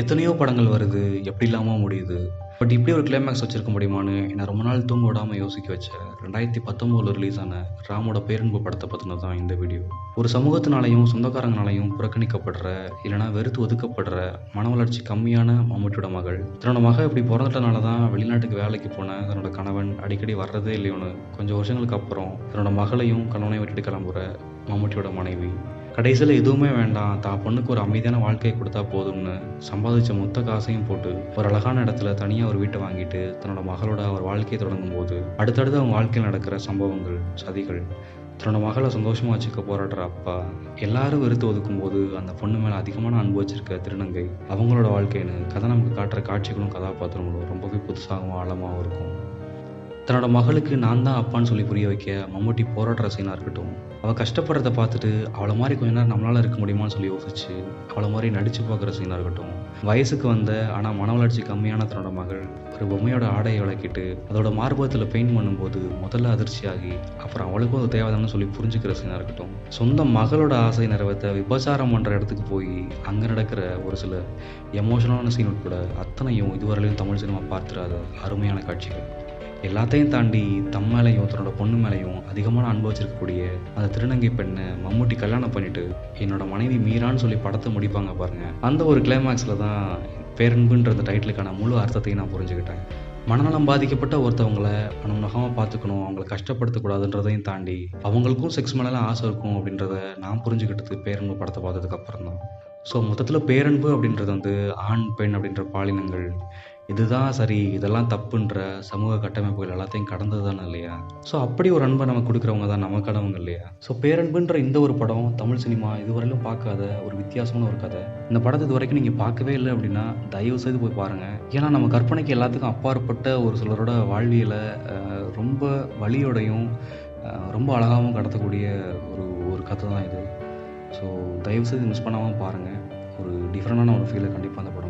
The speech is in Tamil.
எத்தனையோ படங்கள் வருது, எப்படி இல்லாம முடியுது. பட் இப்படி ஒரு கிளைமேக்ஸ் வச்சிருக்க முடியுமான்னு என்ன ரொம்ப நாள் தூங்க விடாம யோசிக்க வச்ச 2019 ரிலீஸ் ஆன ராமோட பேரன்பு படத்தை பத்தினது தான் இந்த வீடியோ. ஒரு சமூகத்தினாலையும் சொந்தக்காரங்களாலையும் புறக்கணிக்கப்படுற, இல்லைனா வெறுத்து ஒதுக்கப்படுற, மன வளர்ச்சி கம்மியான மம்முட்டியோட மகள் தன்னோட மகள் இப்படி பிறந்துட்டனால தான் வெளிநாட்டுக்கு வேலைக்கு போன தன்னோட கணவன் அடிக்கடி வர்றதே இல்லையோன்னு கொஞ்சம் வருஷங்களுக்கு அப்புறம் தன்னோட மகளையும் கணவனையும் விட்டுட்டு கிளம்புற மம்முட்டியோட மனைவி கடைசியில் எதுவுமே வேண்டாம், தான் பொண்ணுக்கு ஒரு அமைதியான வாழ்க்கையை கொடுத்தா போதும்னு சம்பாதிச்ச மொத்த காசையும் போட்டு ஒரு அழகான இடத்துல தனியாக ஒரு வீட்டை வாங்கிட்டு தன்னோட மகளோட அவர் வாழ்க்கையை தொடங்கும் போது அடுத்தடுத்து அவங்க வாழ்க்கையில் நடக்கிற சம்பவங்கள், சதிகள், தன்னோட மகளை சந்தோஷமாக வச்சுக்க போராடுற அப்பா, எல்லாரும் வெறுத்து ஒதுக்கும் போது அந்த பொண்ணு மேலே அதிகமான அன்பு வச்சிருக்க திருநங்கை, அவங்களோட வாழ்க்கைன்னு கதை நமக்கு காட்டுற காட்சிகளும் கதாபாத்திரங்களும் ரொம்பவே புதுசாகவும் ஆழமாகவும் இருக்கும். தன்னோட மகளுக்கு நான் தான் அப்பான்னு சொல்லி புரிய வைக்க மம்முட்டி போராடுற சீனாக இருக்கட்டும், அவள் கஷ்டப்படுறத பார்த்துட்டு அவளை மாதிரி கொஞ்ச நேரம் நம்மளால் இருக்க முடியுமான்னு சொல்லி யோசிச்சு அவளை மாதிரி நடித்து பார்க்குற சீனாக இருக்கட்டும், வயசுக்கு வந்த ஆனால் மன வளர்ச்சி கம்மியான தன்னோட மகள் ஒரு பொம்மையோட ஆடையை விளக்கிட்டு அதோட மார்பகத்தில் பெயிண்ட் பண்ணும்போது முதல்ல அதிர்ச்சியாகி அப்புறம் அவளுக்கும் அது தேவைதான்னு சொல்லி புரிஞ்சுக்கிற சீனாக இருக்கட்டும், சொந்த மகளோட ஆசை நிறைவேற்ற விபச்சாரம் பண்ணுற இடத்துக்கு போய் அங்கே நடக்கிற ஒரு சில எமோஷனலான சீன் உட்பட அத்தனையும் இதுவரையிலும் தமிழ் சினிமா பார்த்துடாத அருமையான காட்சிகள். எல்லாத்தையும் தாண்டி தம் மேலையும் தன்னோட பொண்ணு மேலையும் அதிகமான அன்பு வச்சிருக்கக்கூடிய அந்த திருநங்கை பெண்ணை மம்முட்டி கல்யாணம் பண்ணிட்டு என்னோட மனைவி மீரான்னு சொல்லி படத்தை முடிப்பாங்க பாருங்க. அந்த ஒரு கிளைமேக்ஸில் தான் பேரன்புன்ற அந்த டைட்டிலுக்கான முழு அர்த்தத்தையும் நான் புரிஞ்சுக்கிட்டேன். மனநலம் பாதிக்கப்பட்ட ஒருத்தவங்களை மனம் நகமாக பார்த்துக்கணும், அவங்களை கஷ்டப்படுத்தக்கூடாதுன்றதையும் தாண்டி அவங்களுக்கும் செக்ஸ் மேலாம் ஆசை இருக்கும் அப்படின்றத நான் புரிஞ்சுக்கிட்டது பேரன்பு படத்தை பார்த்ததுக்கு அப்புறம் தான். ஸோ மொத்தத்தில் பேரன்பு அப்படின்றது வந்து ஆண் பெண் அப்படின்ற பாலினங்கள் இதுதான் சரி, இதெல்லாம் தப்புன்ற சமூக கட்டமைப்புகள் எல்லாத்தையும் கடந்தது தானே இல்லையா? ஸோ அப்படி ஒரு அன்பை நமக்கு கொடுக்குறவங்க தான் நமக்கானவங்க இல்லையா? ஸோ பேரன்புன்ற இந்த ஒரு படம் தமிழ் சினிமா இதுவரையிலும் பார்க்காத ஒரு வித்தியாசமான ஒரு கதை. இந்த படத்தை இது வரைக்கும் நீங்கள் பார்க்கவே இல்லை அப்படின்னா தயவு செய்து போய் பாருங்கள். ஏன்னா நம்ம கற்பனைக்கு எல்லாத்துக்கும் அப்பாற்பட்ட ஒரு சிலரோட வாழ்வியலை ரொம்ப வலியோடையும் ரொம்ப அழகாகவும் கடத்தக்கூடிய ஒரு ஒரு கதை தான் இது. ஸோ தயவு செய்து மிஸ் பண்ணாமல் பாருங்கள். ஒரு டிஃப்ரெண்டான ஒரு ஃபீலை கண்டிப்பாக அந்த படம்